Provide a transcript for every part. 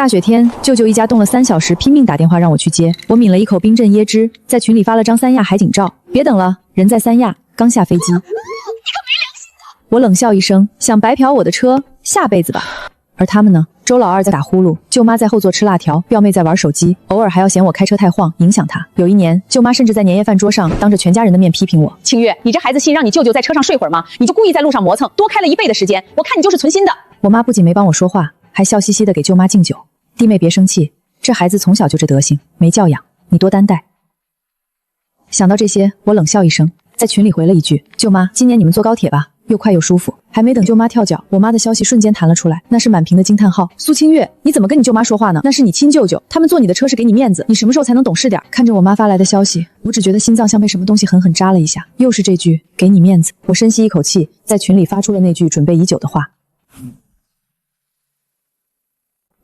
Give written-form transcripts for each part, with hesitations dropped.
大雪天，舅舅一家冻了3小时，拼命打电话让我去接。我抿了一口冰镇椰汁，在群里发了张三亚海景照。别等了，人在三亚，刚下飞机。你可没良心的！我冷笑一声，想白嫖我的车，下辈子吧。而他们呢？周老二在打呼噜，舅妈在后座吃辣条，表妹在玩手机，偶尔还要嫌我开车太晃，影响她。有一年，舅妈甚至在年夜饭桌上当着全家人的面批评我：清月，你这孩子信让你舅舅在车上睡会儿吗？你就故意在路上磨蹭，多开了1倍的时间，我看你就是存心的。我妈不仅没帮我说话，还笑嘻嘻的给舅妈敬酒。弟妹别生气，这孩子从小就这德行，没教养，你多担待。想到这些，我冷笑一声，在群里回了一句：舅妈，今年你们坐高铁吧，又快又舒服。还没等舅妈跳脚，我妈的消息瞬间弹了出来，那是满屏的惊叹号。苏清月，你怎么跟你舅妈说话呢？那是你亲舅舅，他们坐你的车是给你面子，你什么时候才能懂事点？看着我妈发来的消息，我只觉得心脏像被什么东西狠狠扎了一下。又是这句给你面子。我深吸一口气，在群里发出了那句准备已久的话。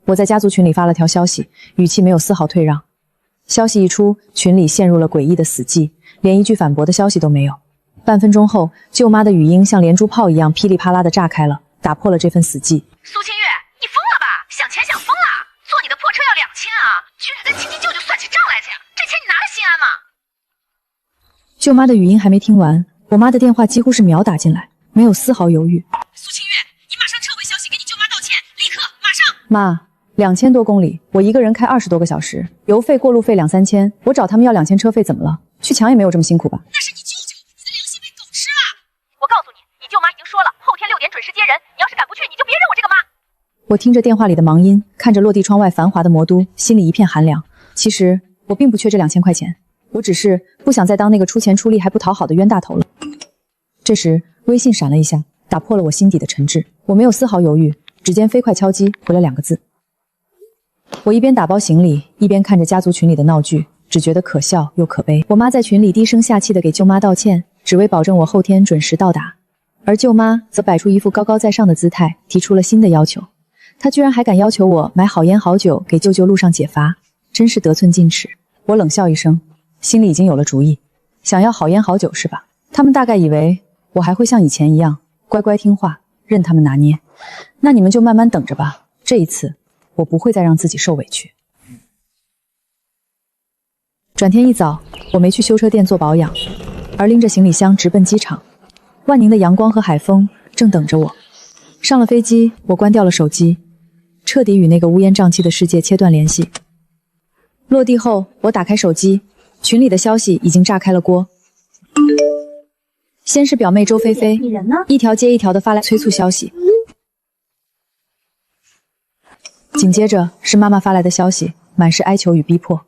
我在家族群里发了条消息，语气没有丝毫退让。消息一出，群里陷入了诡异的死寂，连一句反驳的消息都没有。半分钟后，舅妈的语音像连珠炮一样噼里啪啦的炸开了，打破了这份死寂。苏清月，你疯了吧？想钱想疯了？坐你的破车要2000啊！居然跟亲戚舅舅算起账来着呀！这钱你拿得心安吗？舅妈的语音还没听完，我妈的电话几乎是秒打进来，没有丝毫犹豫。苏清月，你马上撤回消息，给你舅妈道歉，立刻，马上！妈，2000多公里，我一个人开20多个小时，油费、过路费2、3千，我找他们要2000车费怎么了？去抢也没有这么辛苦吧？那是你舅舅，你的良心被狗吃了！我告诉你，你舅妈已经说了，后天6点准时接人，你要是赶不去，你就别认我这个妈。我听着电话里的忙音，看着落地窗外繁华的魔都，心里一片寒凉。其实我并不缺这2000块钱，我只是不想再当那个出钱出力还不讨好的冤大头了。这时微信闪了一下，打破了我心底的沉滞。我没有丝毫犹豫，指尖飞快敲击，回了2个字。我一边打包行李，一边看着家族群里的闹剧，只觉得可笑又可悲。我妈在群里低声下气地给舅妈道歉，只为保证我后天准时到达。而舅妈则摆出一副高高在上的姿态，提出了新的要求。她居然还敢要求我买好烟好酒给舅舅路上解乏，真是得寸进尺。我冷笑一声，心里已经有了主意。想要好烟好酒是吧？他们大概以为我还会像以前一样乖乖听话，任他们拿捏。那你们就慢慢等着吧，这一次我不会再让自己受委屈。转天一早，我没去修车店做保养，而拎着行李箱直奔机场。万宁的阳光和海风正等着我。上了飞机，我关掉了手机，彻底与那个乌烟瘴气的世界切断联系。落地后，我打开手机，群里的消息已经炸开了锅。先是表妹周菲菲，你人呢？一条接一条的发来催促消息。紧接着是妈妈发来的消息，满是哀求与逼迫。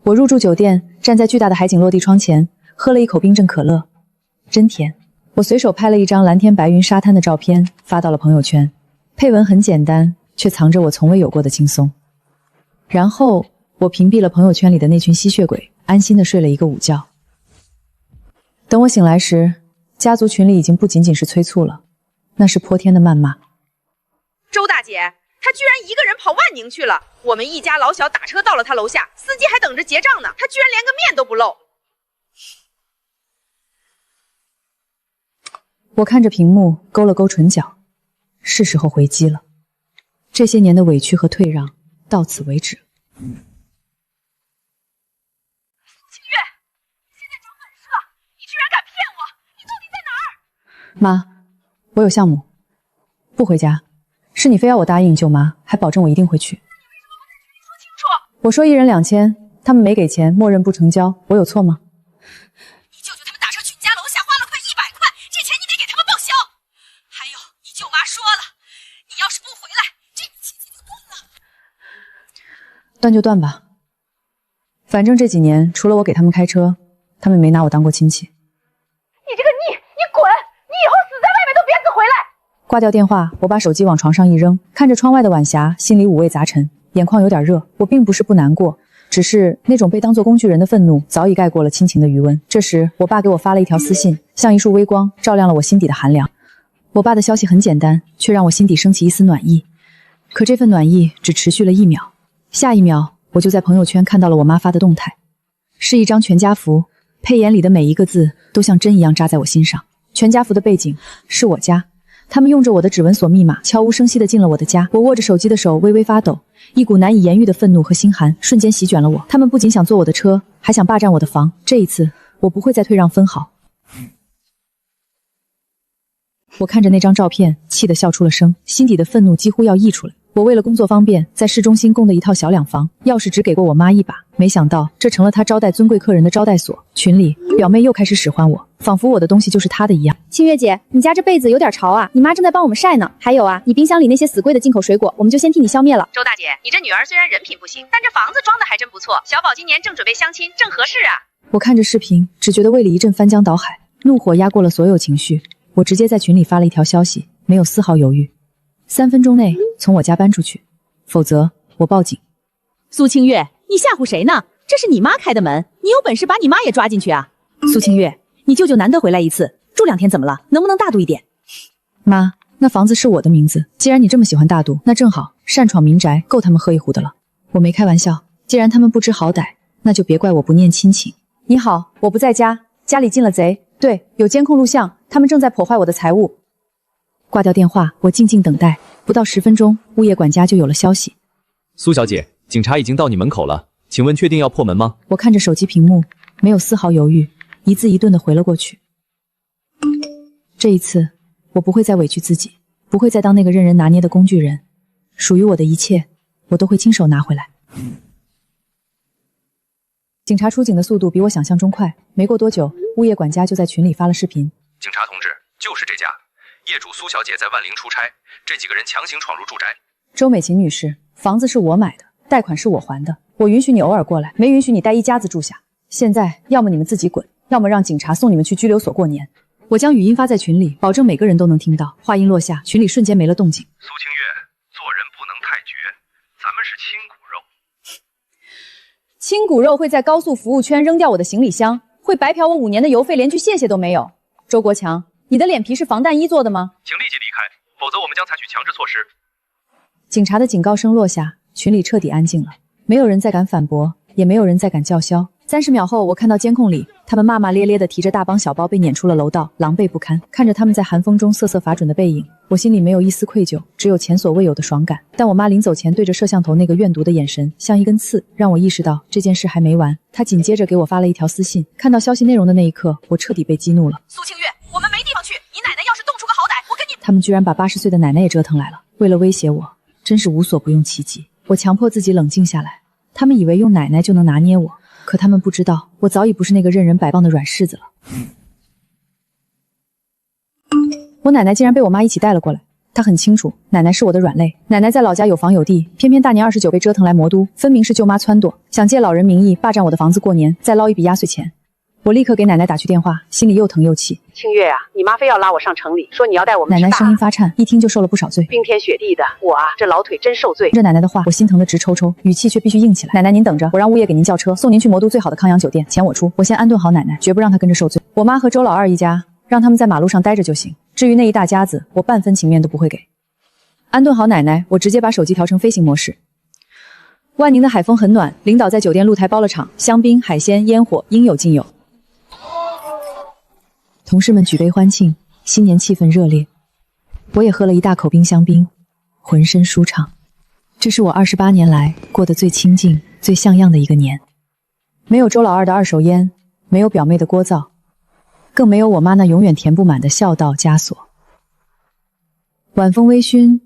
我入住酒店，站在巨大的海景落地窗前，喝了一口冰镇可乐，真甜。我随手拍了一张蓝天白云沙滩的照片，发到了朋友圈，配文很简单，却藏着我从未有过的轻松。然后我屏蔽了朋友圈里的那群吸血鬼，安心的睡了一个午觉。等我醒来时，家族群里已经不仅仅是催促了，那是泼天的谩骂。周大姐，他居然一个人跑万宁去了，我们一家老小打车到了他楼下，司机还等着结账呢，他居然连个面都不露。我看着屏幕，勾了勾唇角，是时候回击了。这些年的委屈和退让，到此为止。清月，你现在长本事了，你居然敢骗我，你到底在哪儿？妈，我有项目，不回家，是你非要我答应舅妈，还保证我一定会去。那你为什么不在群里说清楚？我说1人2000，他们没给钱，默认不成交，我有错吗？你舅舅他们打车去你家楼下花了快100块，这钱你得给他们报销。还有，你舅妈说了，你要是不回来，这亲戚就断了。断就断吧，反正这几年除了我给他们开车，他们没拿我当过亲戚。你这个你滚！你以后死在外面都别死回来！挂掉电话，我把手机往床上一扔，看着窗外的晚霞，心里五味杂陈，眼眶有点热。我并不是不难过，只是那种被当作工具人的愤怒早已盖过了亲情的余温。这时，我爸给我发了一条私信，像一束微光，照亮了我心底的寒凉。我爸的消息很简单，却让我心底升起一丝暖意。可这份暖意只持续了1秒，下一秒，我就在朋友圈看到了我妈发的动态，是一张全家福，配言里的每一个字都像针一样扎在我心上。全家福的背景是我家，他们用着我的指纹锁密码，悄无声息地进了我的家。我握着手机的手微微发抖，一股难以言喻的愤怒和心寒瞬间席卷了我。他们不仅想坐我的车，还想霸占我的房。这一次，我不会再退让分毫。我看着那张照片，气得笑出了声，心底的愤怒几乎要溢出来。我为了工作方便，在市中心供的一套小两房，钥匙只给过我妈一把，没想到这成了她招待尊贵客人的招待所。群里表妹又开始使唤我，仿佛我的东西就是她的一样。清月姐，你家这被子有点潮啊，你妈正在帮我们晒呢。还有啊，你冰箱里那些死贵的进口水果，我们就先替你消灭了。周大姐，你这女儿虽然人品不行，但这房子装的还真不错。小宝今年正准备相亲，正合适啊。我看着视频，只觉得胃里一阵翻江倒海，怒火压过了所有情绪。我直接在群里发了一条消息，没有丝毫犹豫，3分钟内从我家搬出去，否则我报警。苏清月，你吓唬谁呢？这是你妈开的门，你有本事把你妈也抓进去啊！苏清月，你舅舅难得回来一次，住2天怎么了？能不能大度一点？妈，那房子是我的名字，既然你这么喜欢大度，那正好，擅闯民宅够他们喝一壶的了。我没开玩笑，既然他们不知好歹，那就别怪我不念亲情。你好，我不在家，家里进了贼，对，有监控录像，他们正在破坏我的财物。挂掉电话，我静静等待，不到10分钟，物业管家就有了消息。苏小姐，警察已经到你门口了，请问确定要破门吗？我看着手机屏幕，没有丝毫犹豫，一字一顿地回了过去。这一次，我不会再委屈自己，不会再当那个任人拿捏的工具人，属于我的一切，我都会亲手拿回来。警察出警的速度比我想象中快，没过多久，物业管家就在群里发了视频。警察同志，就是这家，业主苏小姐在万宁出差，这几个人强行闯入住宅。周美琴女士，房子是我买的，贷款是我还的，我允许你偶尔过来，没允许你带一家子住下。现在要么你们自己滚，要么让警察送你们去拘留所过年。我将语音发在群里，保证每个人都能听到。话音落下，群里瞬间没了动静。苏清月，做人不能太绝，咱们是亲骨肉。亲骨肉会在高速服务圈扔掉我的行李箱，会白嫖我5年的邮费，连句谢谢都没有。周国强，你的脸皮是防弹衣做的吗？请立即离开，否则我们将采取强制措施。警察的警告声落下，群里彻底安静了，没有人再敢反驳，也没有人再敢叫嚣。30秒后，我看到监控里，他们骂骂咧咧地提着大帮小包被撵出了楼道，狼狈不堪。看着他们在寒风中瑟瑟发准的背影，我心里没有一丝愧疚，只有前所未有的爽感。但我妈临走前对着摄像头那个怨毒的眼神，像一根刺，让我意识到这件事还没完。她紧接着给我发了一条私信，看到消息内容的那一刻，我彻底被激怒了。苏清月，我们没地方去，你奶奶要是动出个好歹，我跟你……他们居然把80岁的奶奶也折腾来了，为了威胁我，真是无所不用其极。我强迫自己冷静下来，他们以为用奶奶就能拿捏我。可他们不知道，我早已不是那个任人摆布的软柿子了。我奶奶竟然被我妈一起带了过来。她很清楚，奶奶是我的软肋。奶奶在老家有房有地，偏偏大年29被折腾来魔都，分明是舅妈撺掇，想借老人名义霸占我的房子过年，再捞一笔压岁钱。我立刻给奶奶打去电话，心里又疼又气。清月啊，你妈非要拉我上城里，说你要带我们去奶奶声音发颤，一听就受了不少罪。冰天雪地的，我啊，这老腿真受罪。听着奶奶的话，我心疼的直抽抽，语气却必须硬起来。奶奶您等着，我让物业给您叫车，送您去魔都最好的康阳酒店，钱我出。我先安顿好奶奶，绝不让她跟着受罪。我妈和周老二一家，让他们在马路上待着就行。至于那一大家子，我半分情面都不会给。安顿好奶奶，我直接把手机调成飞行模式。万宁的海风很暖，领导在酒店露台包了场，香槟、海鲜、烟火应有尽有。同事们举杯欢庆，新年气氛热烈。我也喝了一大口冰香槟，浑身舒畅。这是我28年来过得最清静、最像样的一个年。没有周老二的二手烟，没有表妹的聒噪，更没有我妈那永远填不满的孝道枷锁。晚风微醺，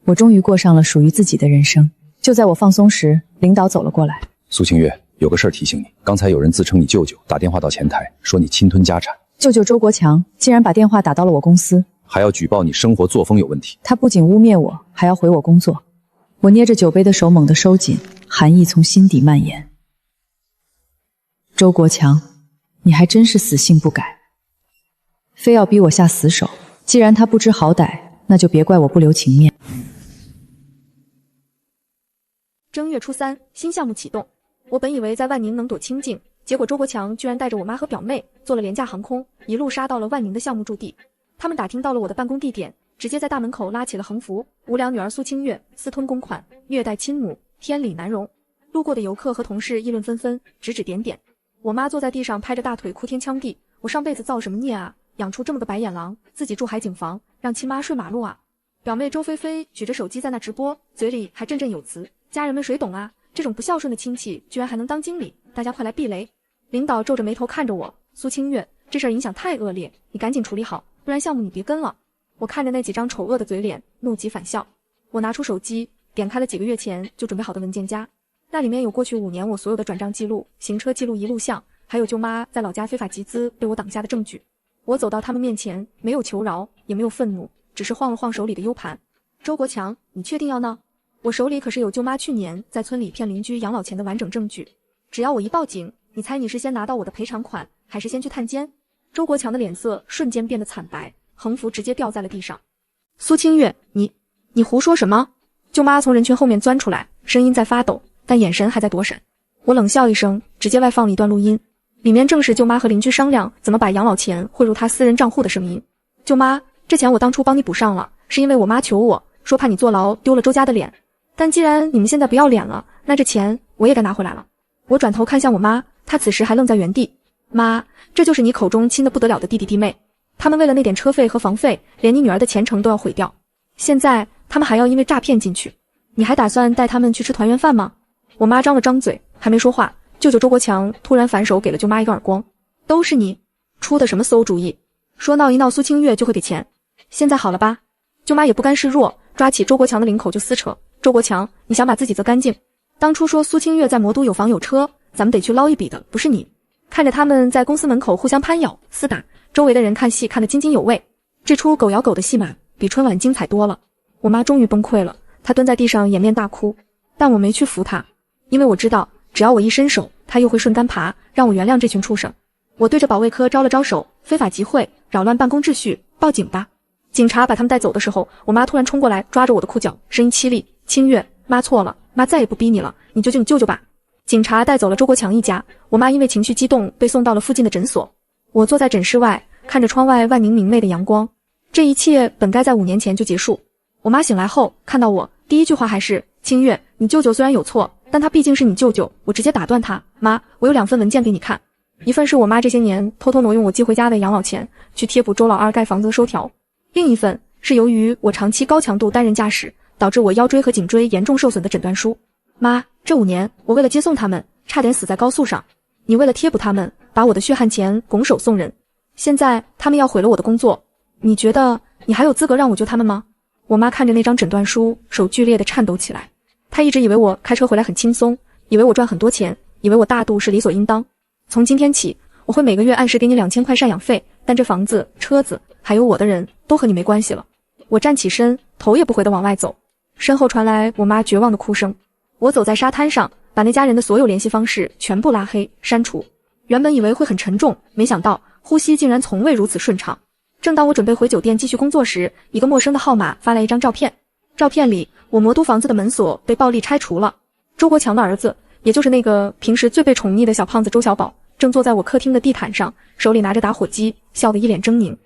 我终于过上了属于自己的人生。就在我放松时，领导走了过来。苏清月，有个事儿提醒你，刚才有人自称你舅舅，打电话到前台，说你侵吞家产。舅舅周国强竟然把电话打到了我公司，还要举报你生活作风有问题。他不仅污蔑我，还要毁我工作。我捏着酒杯的手猛地收紧，寒意从心底蔓延。周国强，你还真是死性不改，非要逼我下死手。既然他不知好歹，那就别怪我不留情面。正月初3，新项目启动。我本以为在万宁能躲清静，结果周国强居然带着我妈和表妹坐了廉价航空，一路杀到了万宁的项目驻地。他们打听到了我的办公地点，直接在大门口拉起了横幅：无良女儿苏清月私吞公款，虐待亲母，天理难容。路过的游客和同事议论纷纷，指指点点。我妈坐在地上拍着大腿哭天抢地，我上辈子造什么孽啊，养出这么个白眼狼，自己住海景房，让亲妈睡马路啊！表妹周菲菲举着手机在那直播，嘴里还振振有词，家人们谁懂啊？这种不孝顺的亲戚居然还能当经理，大家快来避雷！领导皱着眉头看着我，苏清月，这事儿影响太恶劣，你赶紧处理好，不然项目你别跟了。我看着那几张丑恶的嘴脸，怒极反笑。我拿出手机，点开了几个月前就准备好的文件夹，那里面有过去5年我所有的转账记录、行车记录仪录像，还有舅妈在老家非法集资被我挡下的证据。我走到他们面前，没有求饶，也没有愤怒，只是晃了晃手里的 U 盘。周国强，你确定要闹？我手里可是有舅妈去年在村里骗邻居养老钱的完整证据。只要我一报警，你猜你是先拿到我的赔偿款，还是先去探监？周国强的脸色瞬间变得惨白，横幅直接掉在了地上。苏清月，你胡说什么？舅妈从人群后面钻出来，声音在发抖，但眼神还在躲闪。我冷笑一声，直接外放了一段录音，里面正是舅妈和邻居商量怎么把养老钱汇入她私人账户的声音。舅妈，这钱我当初帮你补上了，是因为我妈求我说怕你坐牢丢了周家的脸，但既然你们现在不要脸了，那这钱我也该拿回来了。我转头看向我妈，她此时还愣在原地。妈，这就是你口中亲得不得了的弟弟弟妹，他们为了那点车费和房费，连你女儿的前程都要毁掉，现在他们还要因为诈骗进去，你还打算带他们去吃团圆饭吗？我妈张了张嘴，还没说话，舅舅周国强突然反手给了舅妈一个耳光。都是你出的什么馊主意，说闹一闹苏清月就会给钱，现在好了吧？舅妈也不甘示弱，抓起周国强的领口就撕扯。周国强，你想把自己择干净，当初说苏清月在魔都有房有车，咱们得去捞一笔的不是你。看着他们在公司门口互相攀咬厮打，周围的人看戏看得津津有味，这出狗咬狗的戏码比春晚精彩多了。我妈终于崩溃了，她蹲在地上掩面大哭，但我没去扶她，因为我知道只要我一伸手，她又会顺杆爬，让我原谅这群畜生。我对着保卫科招了招手，非法集会，扰乱办公秩序，报警吧。警察把他们带走的时候，我妈突然冲过来抓着我的裤脚，声音凄厉，清月，妈错了，妈再也不逼你了，你救救你舅舅吧。警察带走了周国强一家，我妈因为情绪激动被送到了附近的诊所。我坐在诊室外，看着窗外万宁明媚的阳光，这一切本该在5年前就结束。我妈醒来后看到我，第一句话还是，清月，你舅舅虽然有错，但他毕竟是你舅舅。我直接打断他，妈，我有2份文件给你看，一份是我妈这些年偷偷挪用我寄回家的养老钱去贴补周老二盖房子的收条，另一份是由于我长期高强度单人驾驶导致我腰椎和颈椎严重受损的诊断书。妈，这5年我为了接送他们差点死在高速上，你为了贴补他们把我的血汗钱拱手送人，现在他们要毁了我的工作，你觉得你还有资格让我救他们吗？我妈看着那张诊断书，手剧烈地颤抖起来。她一直以为我开车回来很轻松，以为我赚很多钱，以为我大度是理所应当。从今天起，我会每个月按时给你2000块赡养费，但这房子、车子还有我的人都和你没关系了。我站起身，头也不回地往外走，身后传来我妈绝望的哭声。我走在沙滩上，把那家人的所有联系方式全部拉黑删除。原本以为会很沉重，没想到呼吸竟然从未如此顺畅。正当我准备回酒店继续工作时，一个陌生的号码发来一张照片，照片里我魔都房子的门锁被暴力拆除了，周国强的儿子，也就是那个平时最被宠溺的小胖子周小宝，正坐在我客厅的地毯上，手里拿着打火机，笑得一脸狰狞。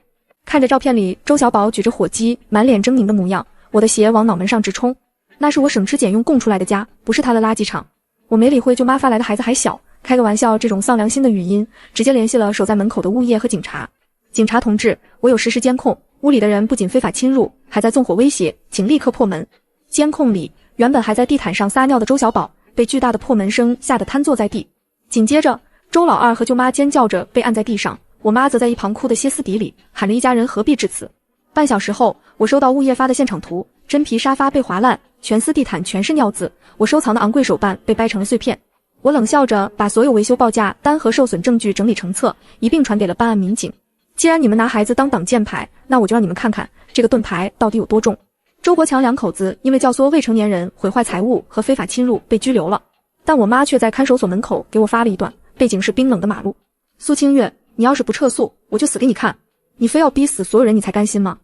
看着照片里周小宝举着火机满脸狰狞的模样，我的血往脑门上直冲。那是我省吃俭用供出来的家，不是他的垃圾场。我没理会舅妈发来的孩子还小，开个玩笑这种丧良心的语音，直接联系了守在门口的物业和警察。警察同志，我有实时监控，屋里的人不仅非法侵入，还在纵火威胁，请立刻破门。监控里原本还在地毯上撒尿的周小宝被巨大的破门声吓得瘫坐在地，紧接着周老二和舅妈尖叫着被按在地上，我妈则在一旁哭得歇斯底里，喊着一家人何必至此。半小时后，我收到物业发的现场图，真皮沙发被划烂，全丝地毯全是尿渍，我收藏的昂贵手办被掰成了碎片。我冷笑着把所有维修报价单和受损证据整理成册，一并传给了办案民警。既然你们拿孩子当挡箭牌，那我就让你们看看这个盾牌到底有多重。周国强2口子因为教唆未成年人毁坏财物和非法侵入被拘留了，但我妈却在看守所门口给我发了一段，背景是冰冷的马路。苏清月，你要是不撤诉，我就死给你看，你非要逼死所有人你才甘心吗？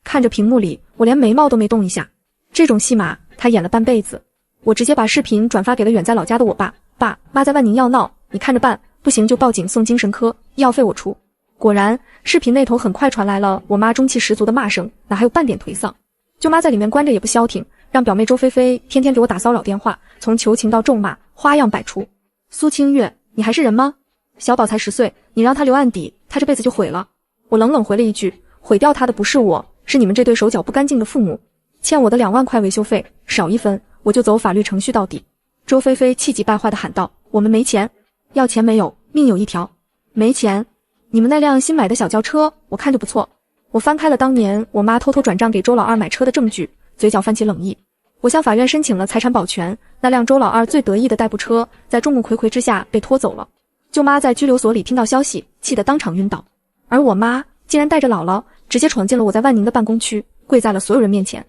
看着屏幕里，我连眉毛都没动一下，这种戏码他演了半辈子。我直接把视频转发给了远在老家的我爸，爸妈在万宁要闹，你看着办，不行就报警送精神科，医药费我出。果然，视频那头很快传来了我妈中气十足的骂声，哪还有半点颓丧。舅妈在里面关着也不消停，让表妹周菲菲天天给我打骚扰电话，从求情到咒骂，花样百出。苏清月，你还是人吗？小宝才10岁，你让他留案底，他这辈子就毁了。我冷冷回了一句，毁掉他的不是我，是你们这对手脚不干净的父母。欠我的2万块维修费，少1分我就走法律程序到底。周菲菲气急败坏地喊道，我们没钱。要钱没有，命有一条。没钱？你们那辆新买的小轿车，我看就不错。我翻开了当年我妈偷偷转账给周老二买车的证据，嘴角泛起冷意。我向法院申请了财产保全，那辆周老二最得意的代步车在众目睽睽之下被拖走了。舅妈在拘留所里听到消息，气得当场晕倒。而我妈竟然带着姥姥直接闯进了我在万宁的办公区，跪在了所有人面前。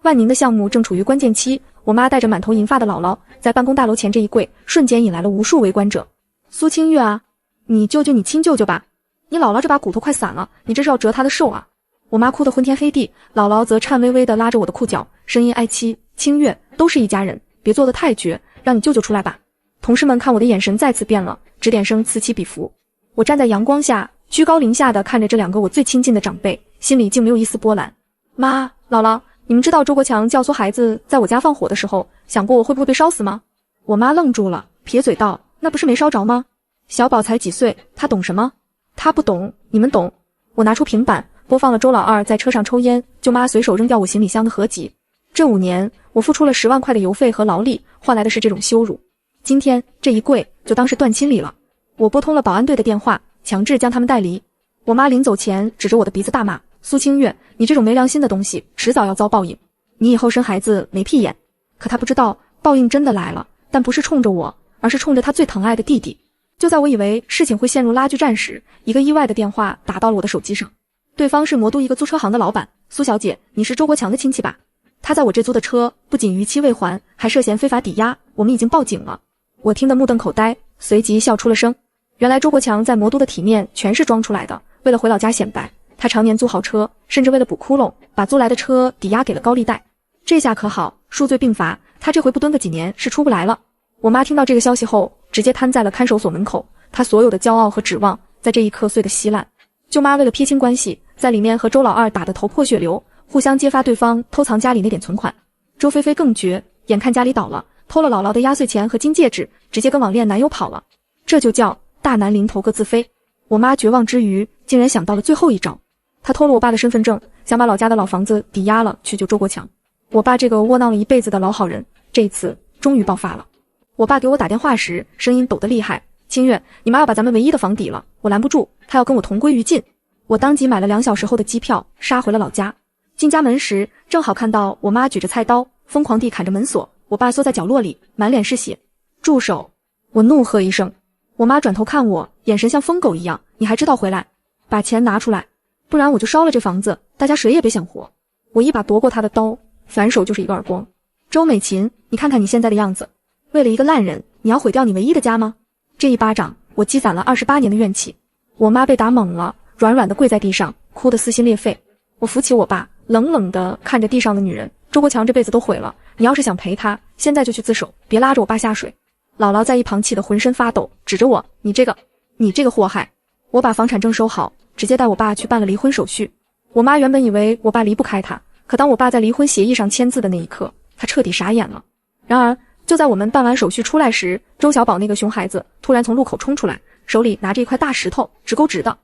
万宁的项目正处于关键期，我妈带着满头银发的姥姥在办公大楼前这一跪，瞬间引来了无数围观者。苏清月啊，你救救你亲舅舅吧，你姥姥这把骨头快散了，你这是要折她的寿啊！我妈哭得昏天黑地，姥姥则颤巍巍地拉着我的裤脚，声音哀戚，清月，都是一家人，别做得太绝，让你舅舅出来吧。同事们看我的眼神再次变了，指点声此起彼伏。我站在阳光下，居高临下地看着这2个我最亲近的长辈，心里竟没有一丝波澜。妈，姥姥，你们知道周国强教唆孩子在我家放火的时候，想过我会不会被烧死吗？我妈愣住了，撇嘴道，那不是没烧着吗？小宝才几岁，他懂什么？他不懂，你们懂。我拿出平板，播放了周老二在车上抽烟，舅妈随手扔掉我行李箱的合集。这5年，我付出了10万块的邮费和劳力，换来的是这种羞辱。今天这一跪，就当是断亲礼了。我拨通了保安队的电话，强制将他们带离。我妈临走前指着我的鼻子大骂，苏清月，你这种没良心的东西，迟早要遭报应。你以后生孩子没屁眼。可她不知道，报应真的来了，但不是冲着我，而是冲着她最疼爱的弟弟。就在我以为事情会陷入拉锯战时，一个意外的电话打到了我的手机上。对方是魔都一个租车行的老板，苏小姐，你是周国强的亲戚吧？他在我这租的车不仅逾期未还，还涉嫌非法抵押，我们已经报警了。我听得目瞪口呆，随即笑出了声。原来周国强在魔都的体面全是装出来的，为了回老家显摆，他常年租豪车，甚至为了补窟窿，把租来的车抵押给了高利贷。这下可好，数罪并罚，他这回不蹲个几年是出不来了。我妈听到这个消息后，直接瘫在了看守所门口，她所有的骄傲和指望在这一刻碎得稀烂。舅妈为了撇清关系，在里面和周老二打得头破血流，互相揭发对方偷藏家里那点存款。周菲菲更绝，眼看家里倒了，偷了姥姥的压岁钱和金戒指，直接跟网恋男友跑了。这就叫大难临头各自飞。我妈绝望之余，竟然想到了最后一招，她偷了我爸的身份证，想把老家的老房子抵押了去救周国强。我爸这个窝囊了一辈子的老好人，这一次终于爆发了。我爸给我打电话时，声音抖得厉害，清月，你妈要把咱们唯一的房抵了，我拦不住，她要跟我同归于尽。我当即买了2小时后的机票，杀回了老家。进家门时，正好看到我妈举着菜刀，疯狂地砍着门锁，我爸缩在角落里，满脸是血。住手！我怒喝一声。我妈转头看我，眼神像疯狗一样，你还知道回来？把钱拿出来，不然我就烧了这房子，大家谁也别想活。我一把夺过她的刀，反手就是一个耳光。周美琴，你看看你现在的样子，为了一个烂人，你要毁掉你唯一的家吗？这一巴掌，我积攒了28年的怨气。我妈被打懵了，软软的跪在地上，哭得撕心裂肺。我扶起我爸，冷冷地看着地上的女人，周国强这辈子都毁了，你要是想陪他，现在就去自首，别拉着我爸下水。姥姥在一旁气得浑身发抖，指着我，你这个祸害。我把房产证收好，直接带我爸去办了离婚手续。我妈原本以为我爸离不开他，可当我爸在离婚协议上签字的那一刻，她彻底傻眼了。然而就在我们办完手续出来时，周小宝那个熊孩子突然从路口冲出来，手里拿着一块大石头，直勾直的。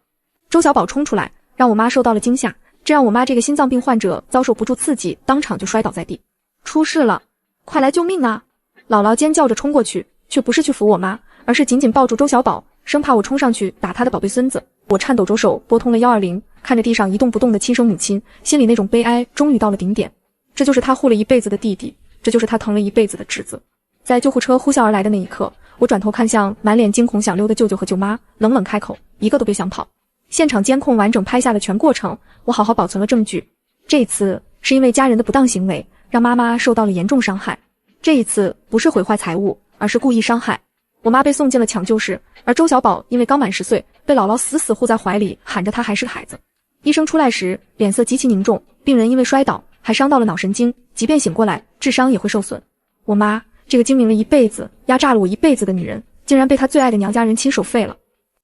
周小宝冲出来，让我妈受到了惊吓，这让我妈这个心脏病患者遭受不住刺激，当场就摔倒在地。出事了，快来救命啊！姥姥尖叫着冲过去，却不是去扶我妈，而是紧紧抱住周小宝，生怕我冲上去打他的宝贝孙子。我颤抖着手拨通了120，看着地上一动不动的亲生母亲，心里那种悲哀终于到了顶点。这就是他护了一辈子的弟弟，这就是他疼了一辈子的侄子。在救护车呼啸而来的那一刻，我转头看向满脸惊恐想溜的舅舅和舅妈，冷冷开口，一个都别想跑。现场监控完整拍下了全过程，我好好保存了证据。这次是因为家人的不当行为，让妈妈受到了严重伤害。这一次不是毁坏财物，而是故意伤害。我妈被送进了抢救室，而周小宝因为刚满10岁，被姥姥死死护在怀里，喊着他还是个孩子。医生出来时脸色极其凝重，病人因为摔倒还伤到了脑神经，即便醒过来，智商也会受损。我妈这个精明了一辈子，压榨了我一辈子的女人，竟然被她最爱的娘家人亲手废了。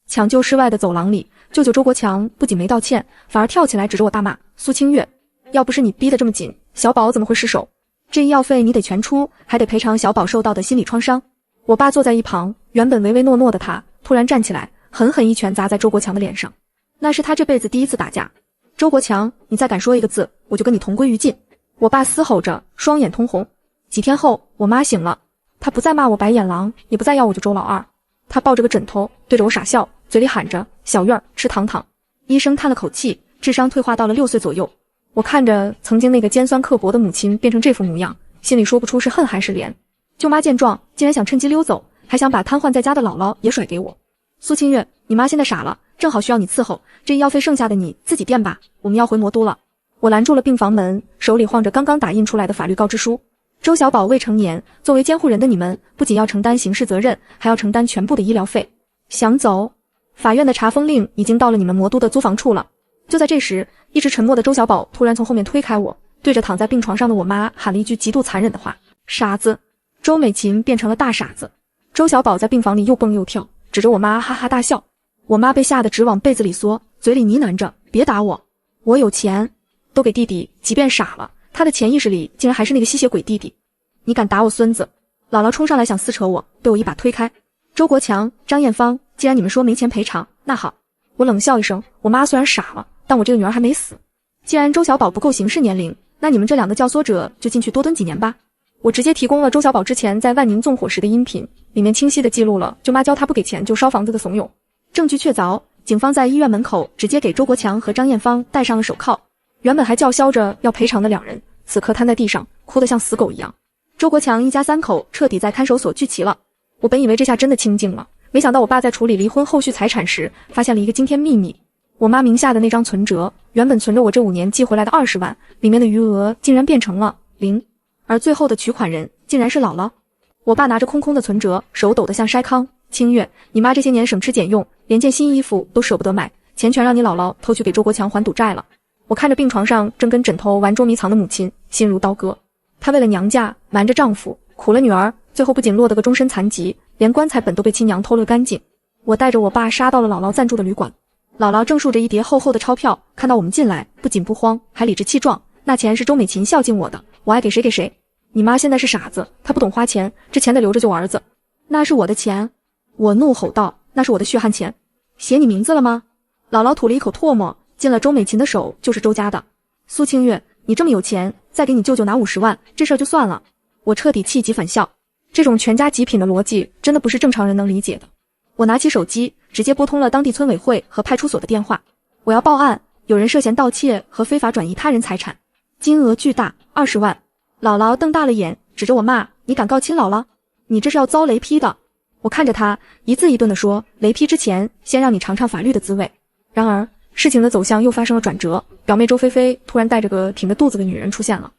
抢救室外的走廊里，舅舅周国强不仅没道歉，反而跳起来指着我大骂，苏清月，要不是你逼得这么紧，小宝怎么会失手？这医药费你得全出，还得赔偿小宝受到的心理创伤。我爸坐在一旁，原本唯唯诺诺的他突然站起来，狠狠一拳砸在周国强的脸上。那是他这辈子第一次打架。周国强，你再敢说一个字，我就跟你同归于尽。我爸嘶吼着，双眼通红。几天后，我妈醒了，她不再骂我白眼狼，也不再要我就周老二，她抱着个枕头对着我傻笑，嘴里喊着小月儿吃糖糖。医生叹了口气，智商退化到了6岁左右。我看着曾经那个尖酸刻薄的母亲变成这副模样，心里说不出是恨还是怜。舅妈见状，竟然想趁机溜走，还想把瘫痪在家的姥姥也甩给我。苏清月，你妈现在傻了，正好需要你伺候，这医药费剩下的你自己垫吧，我们要回魔都了。我拦住了病房门，手里晃着刚刚打印出来的法律告知书。周小宝未成年，作为监护人的你们，不仅要承担刑事责任，还要承担全部的医疗费。想走？法院的查封令已经到了你们魔都的租房处了。就在这时，一直沉默的周小宝突然从后面推开我，对着躺在病床上的我妈喊了一句极度残忍的话：傻子。周美琴变成了大傻子。周小宝在病房里又蹦又跳，指着我妈哈哈大笑。我妈被吓得直往被子里缩，嘴里呢喃着：别打我，我有钱，都给弟弟。即便傻了，他的潜意识里竟然还是那个吸血鬼弟弟。你敢打我孙子！姥姥冲上来想撕扯我，被我一把推开。周国强、张艳芳，既然你们说没钱赔偿，那好。我冷笑一声，我妈虽然傻了，但我这个女儿还没死。既然周小宝不够刑事年龄，那你们这两个教唆者就进去多蹲几年吧。我直接提供了周小宝之前在万宁纵火时的音频，里面清晰地记录了舅妈教他不给钱就烧房子的怂恿。证据确凿，警方在医院门口直接给周国强和张艳芳戴上了手铐。原本还叫嚣着要赔偿的两人，此刻瘫在地上，哭得像死狗一样。周国强一家3口彻底在看守所聚齐了。我本以为这下真的清静了，没想到我爸在处理离婚后续财产时，发现了一个惊天秘密。我妈名下的那张存折，原本存着我这5年寄回来的20万，里面的余额竟然变成了0，而最后的取款人竟然是姥姥。我爸拿着空空的存折，手抖得像筛糠。清月，你妈这些年省吃俭用，连件新衣服都舍不得买，钱全让你姥姥偷去给周国强还赌债了。我看着病床上正跟枕头玩捉迷藏的母亲，心如刀割。她为了娘家瞒着丈夫，苦了女儿，最后不仅落得个终身残疾，连棺材本都被亲娘偷了干净。我带着我爸杀到了姥姥暂住的旅馆。姥姥正竖着一叠厚厚的钞票，看到我们进来，不仅不慌，还理直气壮。那钱是周美琴孝敬我的，我爱给谁给谁。你妈现在是傻子，她不懂花钱，这钱得留着救儿子。那是我的钱。我怒吼道，那是我的血汗钱。写你名字了吗？姥姥吐了一口唾沫，进了周美琴的手就是周家的。苏清月，你这么有钱，再给你舅舅拿50万，这事儿就算了。我彻底气急反笑，这种全家极品的逻辑真的不是正常人能理解的。我拿起手机，直接拨通了当地村委会和派出所的电话。我要报案，有人涉嫌盗窃和非法转移他人财产，金额巨大，20万。姥姥瞪大了眼，指着我骂：你敢告亲姥姥？你这是要遭雷劈的。我看着他，一字一顿地说：雷劈之前，先让你尝尝法律的滋味。然而，事情的走向又发生了转折，表妹周菲菲突然带着个挺着肚子的女人出现了。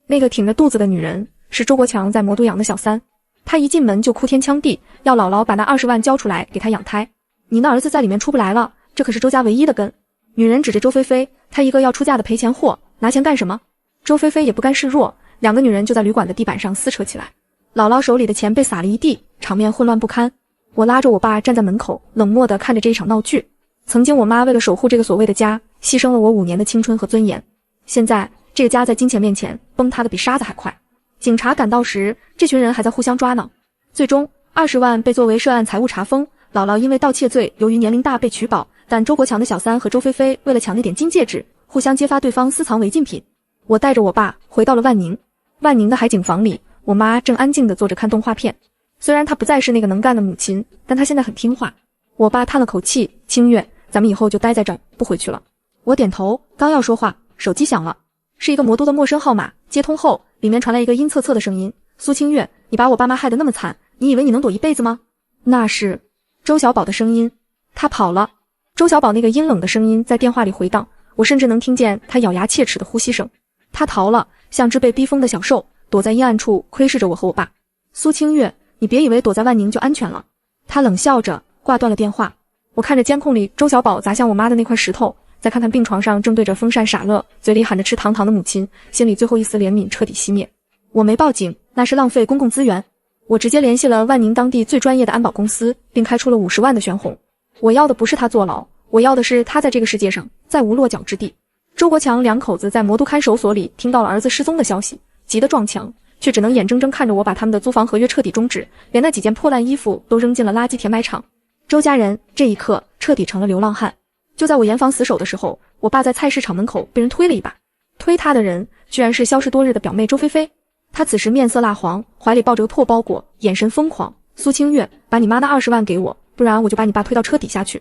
那个挺着肚子的女人是周国强在魔都养的小三，她一进门就哭天抢地，要姥姥把那20万交出来给她养胎。你那儿子在里面出不来了，这可是周家唯一的根。女人指着周菲菲，她一个要出嫁的赔钱货，拿钱干什么？周菲菲也不甘示弱，两个女人就在旅馆的地板上撕扯起来。姥姥手里的钱被撒了一地，场面混乱不堪。我拉着我爸站在门口，冷漠地看着这一场闹剧。曾经我妈为了守护这个所谓的家，牺牲了我5年的青春和尊严。现在这个家在金钱面前崩塌的比沙子还快。警察赶到时，这群人还在互相抓呢。最终20万被作为涉案财物查封，姥姥因为盗窃罪由于年龄大被取保，但周国强的小三和周菲菲为了抢那点金戒指，互相揭发对方私藏违禁品。我带着我爸回到了万宁。万宁的海景房里，我妈正安静地坐着看动画片。虽然她不再是那个能干的母亲，但她现在很听话。我爸叹了口气，清月，咱们以后就待在这儿，不回去了。我点头，刚要说话，手机响了，是一个魔都的陌生号码。接通后，里面传来一个阴恻恻的声音：苏清月，你把我爸妈害得那么惨，你以为你能躲一辈子吗？那是周小宝的声音，他跑了。周小宝那个阴冷的声音在电话里回荡，我甚至能听见他咬牙切齿的呼吸声。他逃了，像只被逼疯的小兽，躲在阴暗处窥视着我和我爸。苏清月，你别以为躲在万宁就安全了。他冷笑着挂断了电话。我看着监控里周小宝砸向我妈的那块石头，再看看病床上正对着风扇傻乐，嘴里喊着吃糖糖的母亲，心里最后一丝怜悯彻底熄灭。我没报警，那是浪费公共资源。我直接联系了万宁当地最专业的安保公司，并开出了50万的悬红。我要的不是他坐牢，我要的是他在这个世界上再无落脚之地。周国强两口子在魔都看守所里听到了儿子失踪的消息，急得撞墙，却只能眼睁睁看着我把他们的租房合约彻底终止，连那几件破烂衣服都扔进了垃圾填埋场。周家人这一刻彻底成了流浪汉。就在我严防死守的时候，我爸在菜市场门口被人推了一把，推他的人居然是消失多日的表妹周菲菲。她此时面色蜡黄，怀里抱着个破包裹，眼神疯狂。苏清月，把你妈那20万给我，不然我就把你爸推到车底下去。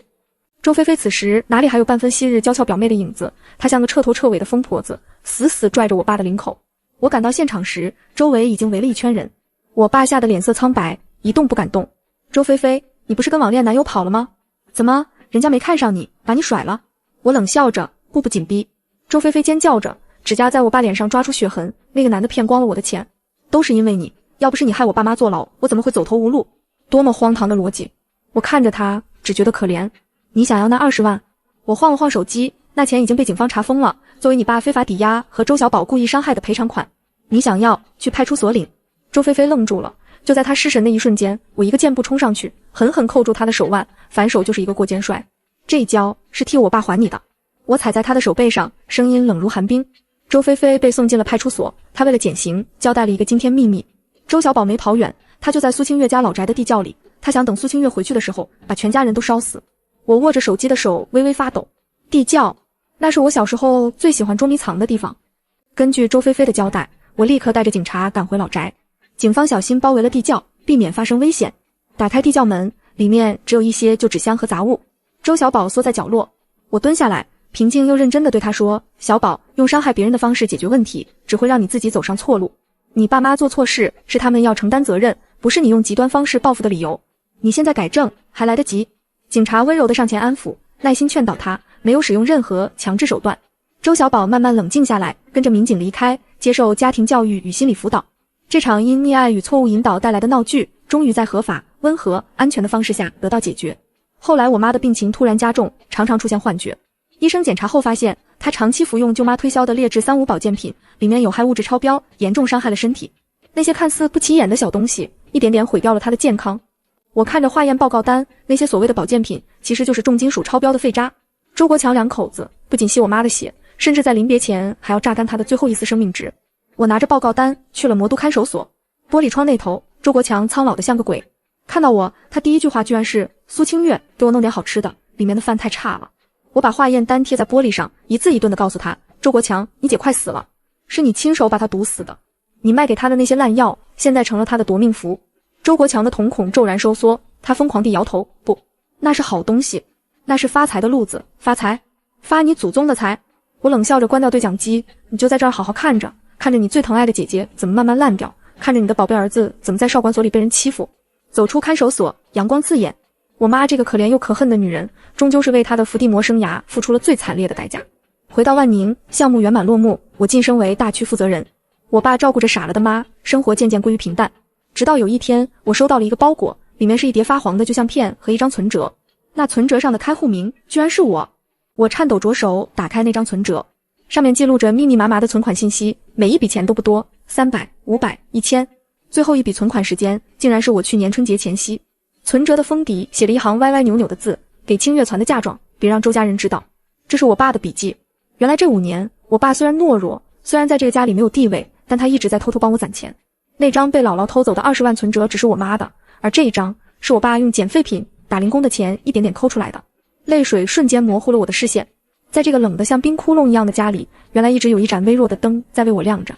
周菲菲此时哪里还有半分昔日娇俏表妹的影子，她像个彻头彻尾的疯婆子，死死拽着我爸的领口。我赶到现场时，周围已经围了一圈人，我爸吓得脸色苍白，一动不敢动。周菲菲，你不是跟网恋男友跑了吗？怎么人家没看上你，把你甩了？我冷笑着，步步紧逼。周菲菲尖叫着，指甲在我爸脸上抓出血痕，那个男的骗光了我的钱，都是因为你，要不是你害我爸妈坐牢，我怎么会走投无路？多么荒唐的逻辑！我看着他，只觉得可怜。你想要那20万？我晃了晃手机，那钱已经被警方查封了，作为你爸非法抵押和周小宝故意伤害的赔偿款。你想要，去派出所领。周菲菲愣住了，就在她失神的一瞬间，我一个箭步冲上去，狠狠扣住她的手腕，反手就是一个过肩摔。这一跤是替我爸还你的。我踩在她的手背上，声音冷如寒冰。周菲菲被送进了派出所，她为了减刑，交代了一个惊天秘密。周小宝没跑远，他就在苏清月家老宅的地窖里，他想等苏清月回去的时候，把全家人都烧死。我握着手机的手微微发抖。地窖，那是我小时候最喜欢捉迷藏的地方。根据周菲菲的交代，我立刻带着警察赶回老宅。警方小心包围了地窖，避免发生危险。打开地窖门，里面只有一些旧纸箱和杂物。周小宝缩在角落，我蹲下来，平静又认真地对他说：小宝，用伤害别人的方式解决问题，只会让你自己走上错路。你爸妈做错事，是他们要承担责任，不是你用极端方式报复的理由。你现在改正，还来得及。警察温柔地上前安抚，耐心劝导他，没有使用任何强制手段。周小宝慢慢冷静下来，跟着民警离开，接受家庭教育与心理辅导。这场因溺爱与错误引导带来的闹剧，终于在合法、温和、安全的方式下得到解决。后来我妈的病情突然加重，常常出现幻觉。医生检查后发现，她长期服用舅妈推销的劣质3无保健品，里面有害物质超标，严重伤害了身体。那些看似不起眼的小东西，一点点毁掉了她的健康。我看着化验报告单，那些所谓的保健品，其实就是重金属超标的废渣。周国强两口子不仅吸我妈的血，甚至在临别前还要榨干她的最后一丝生命值。我拿着报告单去了魔都看守所，玻璃窗那头，周国强苍老得像个鬼。看到我，他第一句话居然是：苏清月，给我弄点好吃的，里面的饭太差了。我把化验单贴在玻璃上，一字一顿地告诉他：周国强，你姐快死了，是你亲手把她毒死的，你卖给她的那些烂药，现在成了她的夺命符。周国强的瞳孔骤然收缩，他疯狂地摇头：不，那是好东西，那是发财的路子，发财，发你祖宗的财。我冷笑着关掉对讲机，你就在这儿好好看着，看着你最疼爱的姐姐怎么慢慢烂掉，看着你的宝贝儿子怎么在少管所里被人欺负。走出看守所，阳光刺眼。我妈这个可怜又可恨的女人，终究是为她的伏地魔生涯付出了最惨烈的代价。回到万宁，项目圆满落幕，我晋升为大区负责人。我爸照顾着傻了的妈，生活渐渐归于平淡。直到有一天，我收到了一个包裹，里面是一叠发黄的旧相片和一张存折。那存折上的开户名居然是我。我颤抖着手打开那张存折，上面记录着密密麻麻的存款信息，每一笔钱都不多，300、500、1000。最后一笔存款时间竟然是我去年春节前夕。存折的封底写了一行歪歪扭扭的字：给清月传的嫁妆，别让周家人知道。这是我爸的笔记。原来这5年，我爸虽然懦弱，虽然在这个家里没有地位，但他一直在偷偷帮我攒钱。那张被姥姥偷走的20万存折只是我妈的，而这一张是我爸用捡废品打零工的钱一点点抠出来的。泪水瞬间模糊了我的视线。在这个冷得像冰窟窿一样的家里，原来一直有一盏微弱的灯在为我亮着。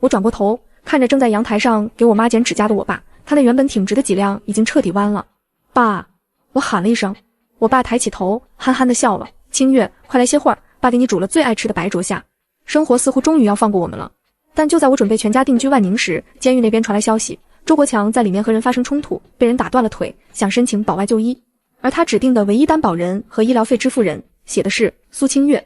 我转过头，看着正在阳台上给我妈剪指甲的我爸，他那原本挺直的脊梁已经彻底弯了。爸，我喊了一声。我爸抬起头，憨憨地笑了。清月，快来歇会儿，爸给你煮了最爱吃的白灼虾。生活似乎终于要放过我们了。但就在我准备全家定居万宁时，监狱那边传来消息，周国强在里面和人发生冲突，被人打断了腿，想申请保外就医。而他指定的唯一担保人和医疗费支付人写的是苏清月。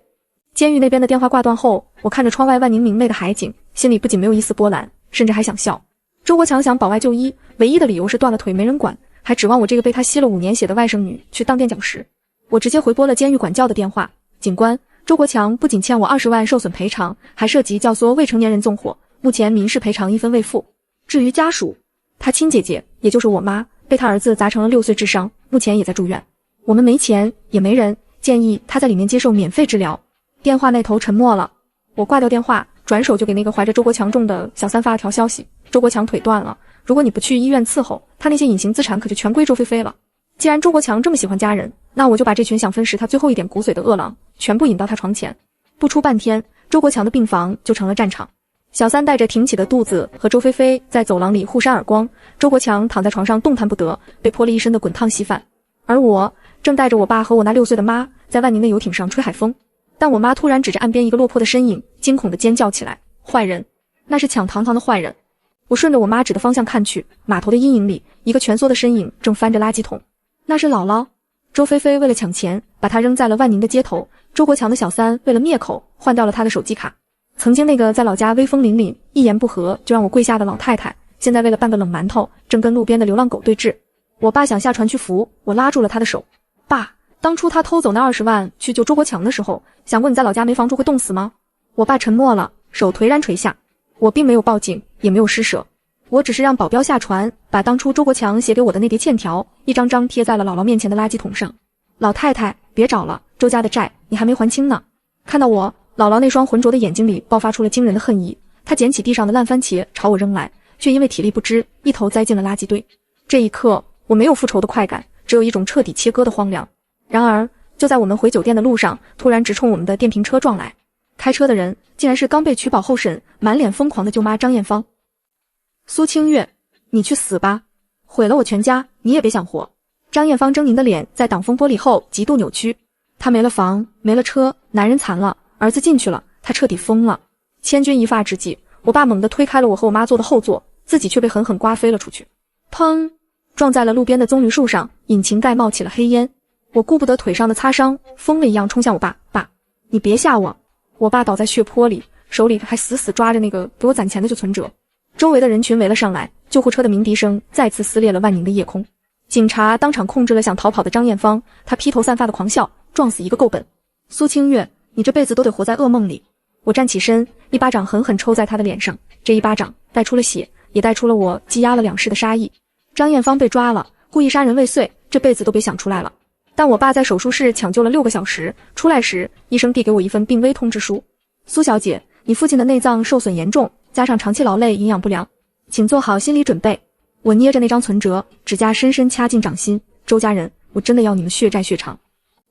监狱那边的电话挂断后，我看着窗外万宁明媚的海景，心里不仅没有一丝波澜，甚至还想笑。周国强想保外就医，唯一的理由是断了腿没人管，还指望我这个被他吸了5年血的外甥女去当垫脚石。我直接回拨了监狱管教的电话：警官，周国强不仅欠我20万受损赔偿，还涉及教唆未成年人纵火，目前民事赔偿1分未付。至于家属，他亲姐姐也就是我妈被他儿子砸成了6岁致伤，目前也在住院。我们没钱也没人，建议他在里面接受免费治疗。电话那头沉默了。我挂掉电话，转手就给那个怀着周国强中的小三发了条消息：周国强腿断了，如果你不去医院伺候，他那些隐形资产可就全归周菲菲了。既然周国强这么喜欢家人，那我就把这群想分食他最后一点骨髓的恶狼全部引到他床前。不出半天，周国强的病房就成了战场。小三带着挺起的肚子和周菲菲在走廊里互扇耳光，周国强躺在床上动弹不得，被泼了一身的滚烫稀饭。而我正带着我爸和我那6岁的妈在万宁的游艇上吹海风。但我妈突然指着岸边一个落魄的身影，惊恐地尖叫起来：坏人！那是抢堂堂的坏人！我顺着我妈指的方向看去，码头的阴影里，一个蜷缩的身影正翻着垃圾桶。那是姥姥。周菲菲为了抢钱，把她扔在了万宁的街头。周国强的小三为了灭口，换掉了他的手机卡。曾经那个在老家威风凛凛，一言不合就让我跪下的老太太，现在为了半个冷馒头，正跟路边的流浪狗对峙。我爸想下船去扶，我拉住了他的手。爸，当初他偷走那20万去救周国强的时候，想过你在老家没房住会冻死吗？我爸沉默了，手颓然垂下。我并没有报警，也没有施舍，我只是让保镖下船，把当初周国强写给我的那叠欠条一张张贴在了姥姥面前的垃圾桶上。老太太，别找了，周家的债你还没还清呢。看到我，姥姥那双浑浊的眼睛里爆发出了惊人的恨意，她捡起地上的烂番茄朝我扔来，却因为体力不支，一头栽进了垃圾堆。这一刻，我没有复仇的快感，只有一种彻底切割的荒凉。然而，就在我们回酒店的路上，突然直冲我们的电瓶车撞来。开车的人竟然是刚被取保候审、满脸疯狂的舅妈张艳芳。苏清月，你去死吧！毁了我全家，你也别想活！张艳芳狰狞的脸在挡风玻璃后极度扭曲。她没了房，没了车，男人残了，儿子进去了，她彻底疯了。千钧一发之际，我爸猛地推开了我和我妈坐的后座，自己却被狠狠刮飞了出去。砰！撞在了路边的棕榈树上，引擎盖冒起了黑烟。我顾不得腿上的擦伤，疯了一样冲向我爸。爸，你别吓我！我爸倒在血泊里，手里还死死抓着那个给我攒钱的旧存折。周围的人群围了上来，救护车的鸣笛声再次撕裂了万宁的夜空。警察当场控制了想逃跑的张艳芳，她披头散发的狂笑，撞死一个够本。苏清月，你这辈子都得活在噩梦里！我站起身，一巴掌狠狠抽在她的脸上，这一巴掌带出了血，也带出了我积压了2世的杀意。张艳芳被抓了，故意杀人未遂，这辈子都别想出来了。但我爸在手术室抢救了6个小时，出来时，医生递给我一份病危通知书。苏小姐，你父亲的内脏受损严重，加上长期劳累，营养不良，请做好心理准备。我捏着那张存折，指甲深深掐进掌心。周家人，我真的要你们血债血偿。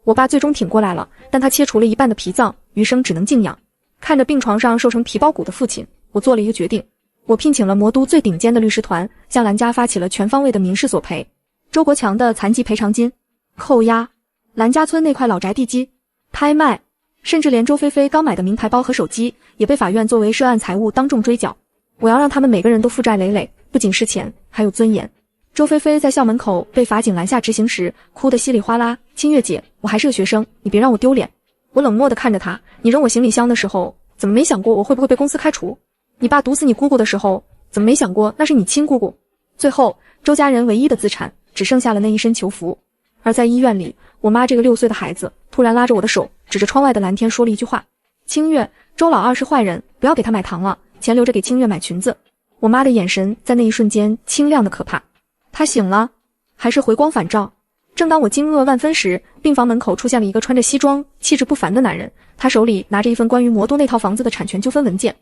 我爸最终挺过来了，但他切除了一半的脾脏，余生只能静养。看着病床上瘦成皮包骨的父亲，我做了一个决定。我聘请了魔都最顶尖的律师团，向兰家发起了全方位的民事索赔。周国强的残疾赔偿金、扣押、兰家村那块老宅地基、拍卖，甚至连周菲菲刚买的名牌包和手机也被法院作为涉案财物当众追缴。我要让他们每个人都负债累累，不仅是钱，还有尊严。周菲菲在校门口被法警拦下执行时，哭得稀里哗啦。清月姐，我还是个学生，你别让我丢脸。我冷漠地看着她，你扔我行李箱的时候，怎么没想过我会不会被公司开除？你爸毒死你姑姑的时候，怎么没想过那是你亲姑姑？最后，周家人唯一的资产只剩下了那一身囚服。而在医院里，我妈这个6岁的孩子突然拉着我的手，指着窗外的蓝天说了一句话：清月，周老二是坏人，不要给他买糖了，钱留着给清月买裙子。我妈的眼神在那一瞬间清亮的可怕。她醒了，还是回光返照？正当我惊愕万分时，病房门口出现了一个穿着西装、气质不凡的男人，他手里拿着一份关于魔都那套房子的产权纠纷文件。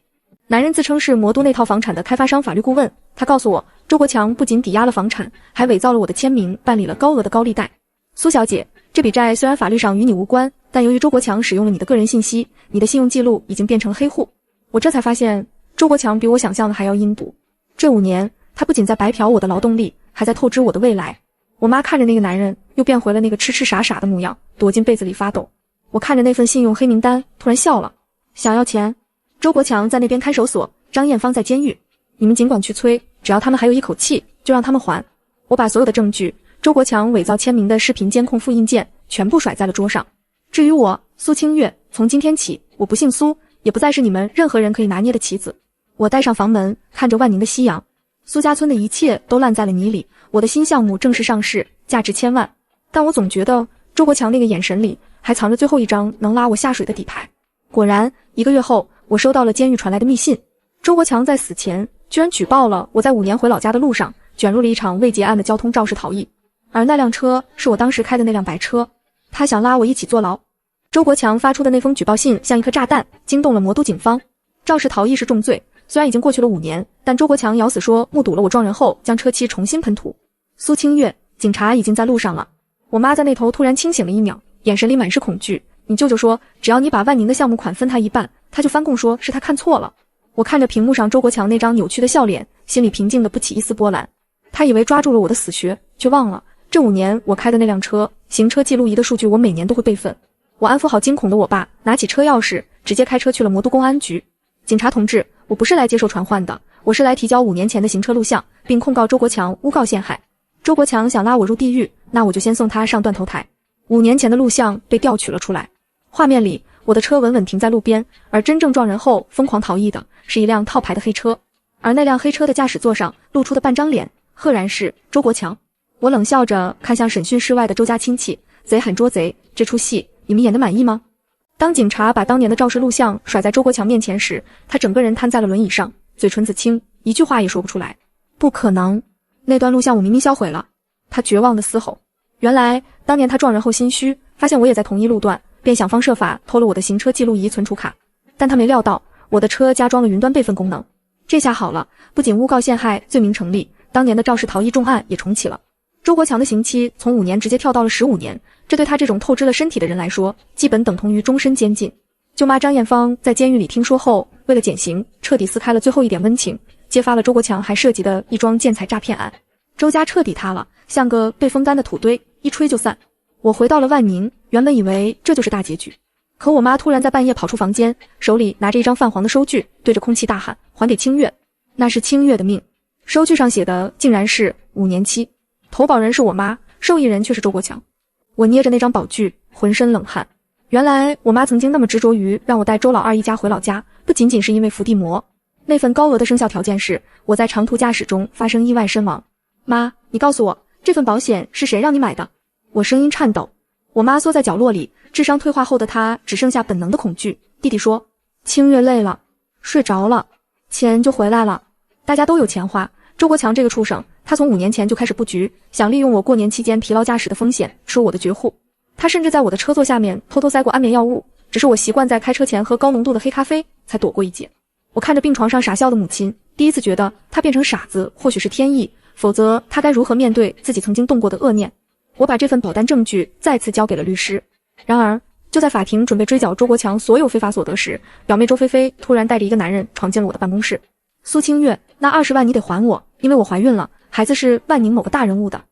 男人自称是魔都那套房产的开发商法律顾问，他告诉我，周国强不仅抵押了房产，还伪造了我的签名，办理了高额的高利贷。苏小姐，这笔债虽然法律上与你无关，但由于周国强使用了你的个人信息，你的信用记录已经变成了黑户。我这才发现，周国强比我想象的还要阴毒。这5年，他不仅在白嫖我的劳动力，还在透支我的未来。我妈看着那个男人，又变回了那个痴痴傻傻的模样，躲进被子里发抖。我看着那份信用黑名单，突然笑了。想要钱？周国强在那边看守所，张艳芳在监狱。你们尽管去催，只要他们还有一口气，就让他们还。我把所有的证据，周国强伪造签名的视频监控复印件，全部甩在了桌上。至于我，苏清月，从今天起，我不姓苏，也不再是你们任何人可以拿捏的棋子。我带上房门，看着万宁的夕阳。苏家村的一切都烂在了泥里，我的新项目正式上市，价值1000万。但我总觉得周国强那个眼神里还藏着最后一张能拉我下水的底牌。果然1个月后，我收到了监狱传来的密信，周国强在死前居然举报了我在5年回老家的路上卷入了一场未结案的交通肇事逃逸，而那辆车是我当时开的那辆白车，他想拉我一起坐牢。周国强发出的那封举报信像一颗炸弹，惊动了魔都警方。肇事逃逸是重罪，虽然已经过去了5年，但周国强咬死说目睹了我撞人后将车漆重新喷涂。苏清月，警察已经在路上了。我妈在那头突然清醒了1秒，眼神里满是恐惧。你舅舅说，只要你把万宁的项目款分他一半，他就翻供说是他看错了。我看着屏幕上周国强那张扭曲的笑脸，心里平静的不起一丝波澜。他以为抓住了我的死穴，却忘了这5年我开的那辆车，行车记录仪的数据我每年都会备份。我安抚好惊恐的我爸，拿起车钥匙，直接开车去了魔都公安局。警察同志，我不是来接受传唤的，我是来提交5年前的行车录像，并控告周国强诬告陷害。周国强想拉我入地狱，那我就先送他上断头台。5年前的录像被调取了出来，画面里我的车稳稳停在路边，而真正撞人后疯狂逃逸的是一辆套牌的黑车，而那辆黑车的驾驶座上露出的半张脸，赫然是周国强。我冷笑着看向审讯室外的周家亲戚，贼喊捉贼，这出戏你们演得满意吗？当警察把当年的肇事录像甩在周国强面前时，他整个人瘫在了轮椅上，嘴唇子青，一句话也说不出来。不可能，那段录像我明明销毁了。他绝望地嘶吼。原来当年他撞人后心虚，发现我也在同一路段，便想方设法偷了我的行车记录仪存储卡，但他没料到我的车加装了云端备份功能。这下好了，不仅诬告陷害罪名成立，当年的肇事逃逸重案也重启了。周国强的刑期从5年直接跳到了15年，这对他这种透支了身体的人来说，基本等同于终身监禁。舅妈张艳芳在监狱里听说后，为了减刑，彻底撕开了最后一点温情，揭发了周国强还涉及的一桩建材诈骗案。周家彻底塌了，像个被风干的土堆，一吹就散。我回到了万宁，原本以为这就是大结局，可我妈突然在半夜跑出房间，手里拿着一张泛黄的收据，对着空气大喊：“还给清月！”那是清月的命。收据上写的竟然是5年期，投保人是我妈，受益人却是周国强。我捏着那张保据，浑身冷汗。原来我妈曾经那么执着于让我带周老二一家回老家，不仅仅是因为伏地魔。那份高额的生效条件是我在长途驾驶中发生意外身亡。妈，你告诉我，这份保险是谁让你买的？我声音颤抖。我妈缩在角落里，智商退化后的她只剩下本能的恐惧。弟弟说，清月累了，睡着了，钱就回来了。大家都有钱花，周国强这个畜生，他从5年前就开始布局，想利用我过年期间疲劳驾驶的风险吃我的绝户。他甚至在我的车座下面偷偷塞过安眠药物，只是我习惯在开车前喝高浓度的黑咖啡，才躲过一劫。我看着病床上傻笑的母亲，第一次觉得他变成傻子或许是天意，否则他该如何面对自己曾经动过的恶念。我把这份保单证据再次交给了律师。然而就在法庭准备追缴周国强所有非法所得时，表妹周菲菲突然带着一个男人闯进了我的办公室。苏清月，那20万你得还我，因为我怀孕了，孩子是万宁某个大人物的。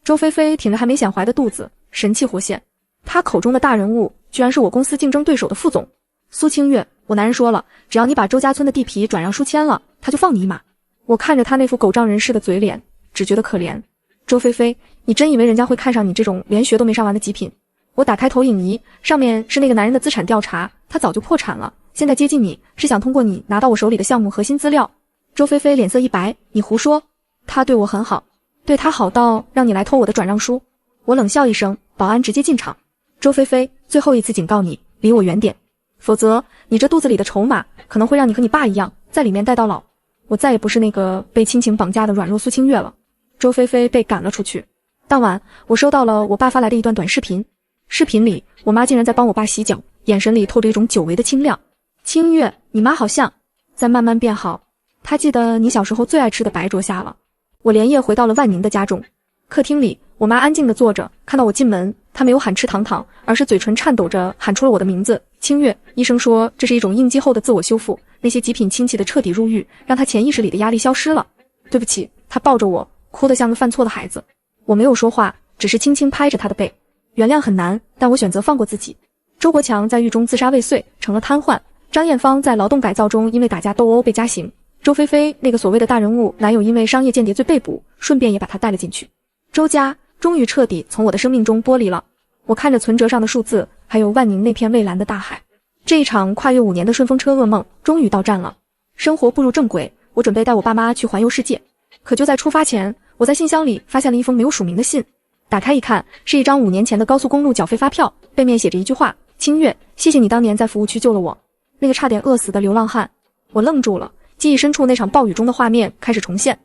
周菲菲挺着还没显怀的肚子，神气活现。她口中的大人物居然是我公司竞争对手的副总。苏清月，我男人说了，只要你把周家村的地皮转让书签了，他就放你一马。我看着他那副狗仗人势的嘴脸，只觉得可怜。周菲菲，你真以为人家会看上你这种连学都没上完的极品？我打开投影仪，上面是那个男人的资产调查，他早就破产了，现在接近你是想通过你拿到我手里的项目核心资料。周菲菲脸色一白，你胡说，他对我很好，对他好到让你来偷我的转让书。我冷笑一声，保安直接进场。周菲菲，最后一次警告你，离我远点，否则你这肚子里的筹码可能会让你和你爸一样在里面待到老。我再也不是那个被亲情绑架的软弱苏清月了。周菲菲被赶了出去。当晚我收到了我爸发来的一段短视频，视频里我妈竟然在帮我爸洗脚，眼神里透着一种久违的清亮。清月，你妈好像在慢慢变好，她记得你小时候最爱吃的白灼虾了。我连夜回到了万宁的家中，客厅里我妈安静地坐着，看到我进门，她没有喊吃糖糖，而是嘴唇颤抖着喊出了我的名字，清月。医生说这是一种应激后的自我修复，那些极品亲戚的彻底入狱，让她潜意识里的压力消失了。对不起，她抱着我，哭得像个犯错的孩子。我没有说话，只是轻轻拍着她的背。原谅很难，但我选择放过自己。周国强在狱中自杀未遂，成了瘫痪。张艳芳在劳动改造中因为打架斗殴被加刑。周菲菲那个所谓的大人物男友因为商业间谍罪被捕，顺便也把她带了进去。周家终于彻底从我的生命中剥离了。我看着存折上的数字，还有万宁那片蔚蓝的大海，这一场跨越5年的顺风车噩梦终于到站了。生活步入正轨，我准备带我爸妈去环游世界。可就在出发前，我在信箱里发现了一封没有署名的信。打开一看，是一张5年前的高速公路缴费发票，背面写着一句话：清月，谢谢你当年在服务区救了我。那个差点饿死的流浪汉。我愣住了，记忆深处那场暴雨中的画面开始重现。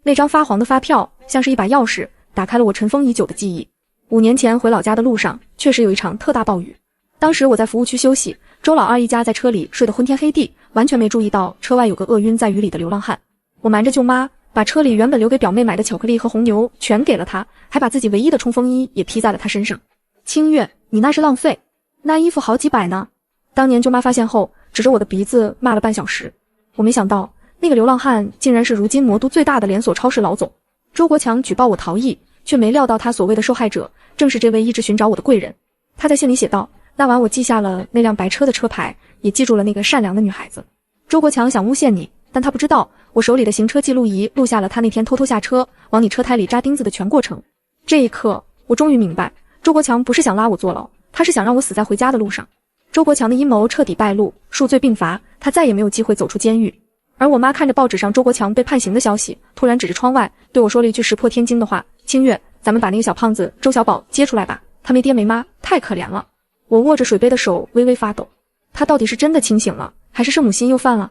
那张发黄的发票像是一把钥匙，打开了我尘封已久的记忆。5年前回老家的路上，确实有一场特大暴雨。当时我在服务区休息，周老二一家在车里睡得昏天黑地，完全没注意到车外有个饿晕在雨里的流浪汉。我瞒着舅妈，把车里原本留给表妹买的巧克力和红牛全给了她，还把自己唯一的冲锋衣也披在了她身上。清月，你那是浪费，那衣服好几百呢。当年舅妈发现后，指着我的鼻子骂了半小时。我没想到那个流浪汉竟然是如今魔都最大的连锁超市老总。周国强举报我逃逸，却没料到他所谓的受害者正是这位一直寻找我的贵人。他在信里写道，那晚我记下了那辆白车的车牌，也记住了那个善良的女孩子。周国强想诬陷你，但他不知道我手里的行车记录仪录下了他那天偷偷下车往你车胎里扎钉子的全过程。这一刻我终于明白，周国强不是想拉我坐牢，他是想让我死在回家的路上。周国强的阴谋彻底败露，数罪并罚，他再也没有机会走出监狱。而我妈看着报纸上周国强被判刑的消息，突然指着窗外对我说了一句石破天惊的话，清月，咱们把那个小胖子周小宝接出来吧，他没爹没妈，太可怜了。我握着水杯的手微微发抖，他到底是真的清醒了，还是圣母心又犯了？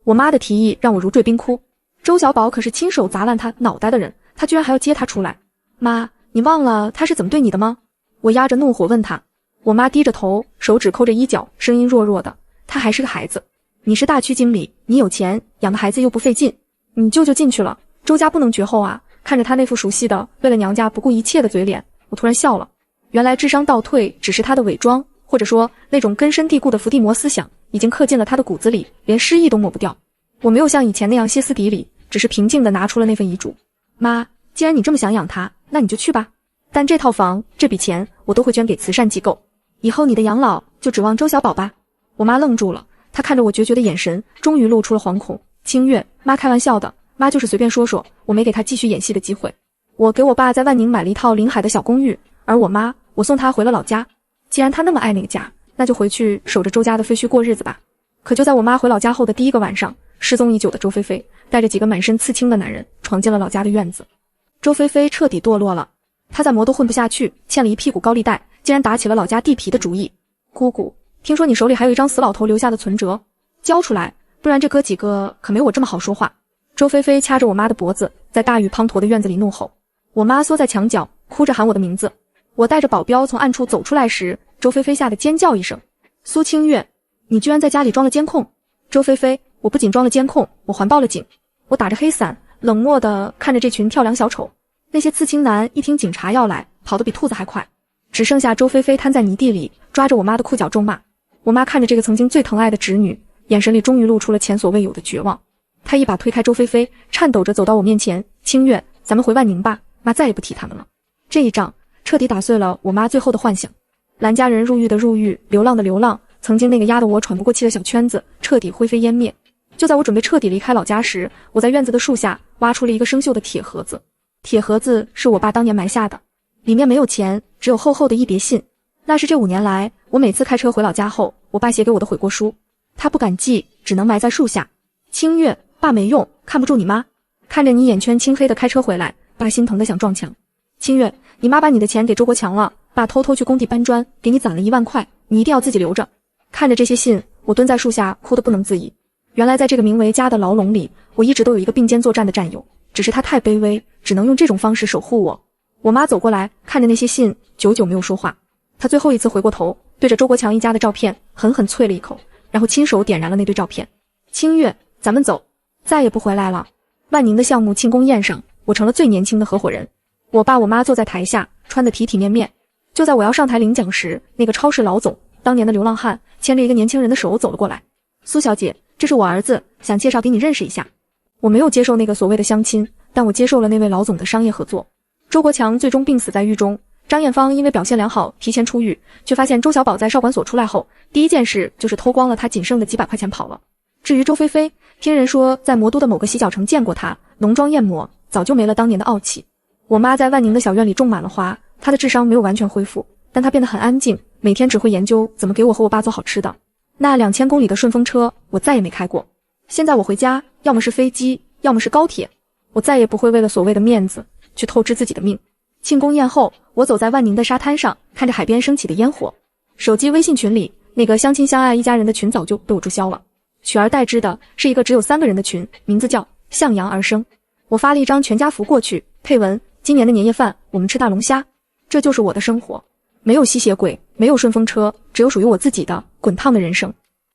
我妈的提议让我如坠冰窟，周小宝可是亲手砸烂他脑袋的人，他居然还要接他出来。妈，你忘了他是怎么对你的吗？我压着怒火问他。我妈低着头，手指抠着衣角，声音弱弱的，他还是个孩子。你是大区经理，你有钱，养的孩子又不费劲，你舅舅进去了，周家不能绝后啊。看着他那副熟悉的为了娘家不顾一切的嘴脸，我突然笑了。原来智商倒退只是他的伪装，或者说那种根深蒂固的伏地魔思想已经刻进了他的骨子里，连失忆都抹不掉。我没有像以前那样歇斯底里，只是平静地拿出了那份遗嘱。妈，既然你这么想养他，那你就去吧，但这套房这笔钱我都会捐给慈善机构，以后你的养老就指望周小宝吧。我妈愣住了，她看着我决绝的眼神终于露出了惶恐。清月，妈开玩笑的，妈就是随便说说，我没给她继续演戏的机会。我给我爸在万宁买了一套临海的小公寓，而我妈，我送她回了老家。既然她那么爱那个家，那就回去守着周家的废墟过日子吧。可就在我妈回老家后的第一个晚上，失踪已久的周菲菲带着几个满身刺青的男人闯进了老家的院子。周菲菲彻底堕落了，她在魔都混不下去，欠了一屁股高利贷，竟然打起了老家地皮的主意。姑姑，听说你手里还有一张死老头留下的存折，交出来，不然这哥几个可没我这么好说话。周菲菲掐着我妈的脖子，在大雨滂沱的院子里怒吼。我妈缩在墙角，哭着喊我的名字。我带着保镖从暗处走出来时，周菲菲吓得尖叫一声。苏清月，你居然在家里装了监控。周菲菲，我不仅装了监控，我还报了警。我打着黑伞，冷漠地看着这群跳梁小丑。那些刺青男一听警察要来，跑得比兔子还快。只剩下周菲菲瘫在泥地里，抓着我妈的裤脚咒骂。我妈看着这个曾经最疼爱的侄女，眼神里终于露出了前所未有的绝望。她一把推开周菲菲，颤抖着走到我面前，清月，咱们回万宁吧，妈再也不提他们了。这一仗彻底打碎了我妈最后的幻想。兰家人入狱的入狱，流浪的流浪，曾经那个压得我喘不过气的小圈子彻底灰飞烟灭。就在我准备彻底离开老家时，我在院子的树下挖出了一个生锈的铁盒子。铁盒子是我爸当年埋下的，里面没有钱，只有厚厚的一叠信。那是这5年来我每次开车回老家后，我爸写给我的悔过书。他不敢寄，只能埋在树下。清月，爸没用，看不住你妈。看着你眼圈青黑的开车回来，爸心疼的想撞墙。清月，你妈把你的钱给周国强了，爸偷偷去工地搬砖，给你攒了1万块，你一定要自己留着。看着这些信，我蹲在树下哭得不能自已。原来在这个名为家的牢笼里，我一直都有一个并肩作战的战友，只是他太卑微，只能用这种方式守护我。我妈走过来，看着那些信，久久没有说话。她最后一次回过头，对着周国强一家的照片狠狠啐了一口，然后亲手点燃了那堆照片。清月，咱们走，再也不回来了。万宁的项目庆功宴上，我成了最年轻的合伙人。我爸我妈坐在台下，穿得体体面面。就在我要上台领奖时，那个超市老总，当年的流浪汉，牵着一个年轻人的手走了过来。苏小姐，这是我儿子，想介绍给你认识一下。我没有接受那个所谓的相亲，但我接受了那位老总的商业合作。周国强最终病死在狱中，张艳芳因为表现良好提前出狱，却发现周小宝在少管所出来后，第一件事就是偷光了他仅剩的几百块钱跑了。至于周菲菲，听人说在魔都的某个洗脚城见过她，浓妆艳抹，早就没了当年的傲气。我妈在万宁的小院里种满了花，她的智商没有完全恢复，但她变得很安静，每天只会研究怎么给我和我爸做好吃的。那2000公里的顺风车我再也没开过。现在我回家，要么是飞机，要么是高铁，我再也不会为了所谓的面子去透支自己的命。庆功宴后，我走在万宁的沙滩上，看着海边升起的烟火。手机微信群里那个相亲相爱一家人的群早就被我注销了，取而代之的是一个只有3个人的群，名字叫向阳而生。我发了一张全家福过去，配文：今年的年夜饭我们吃大龙虾。这就是我的生活，没有吸血鬼，没有顺风车，只有属于我自己的滚烫的人生。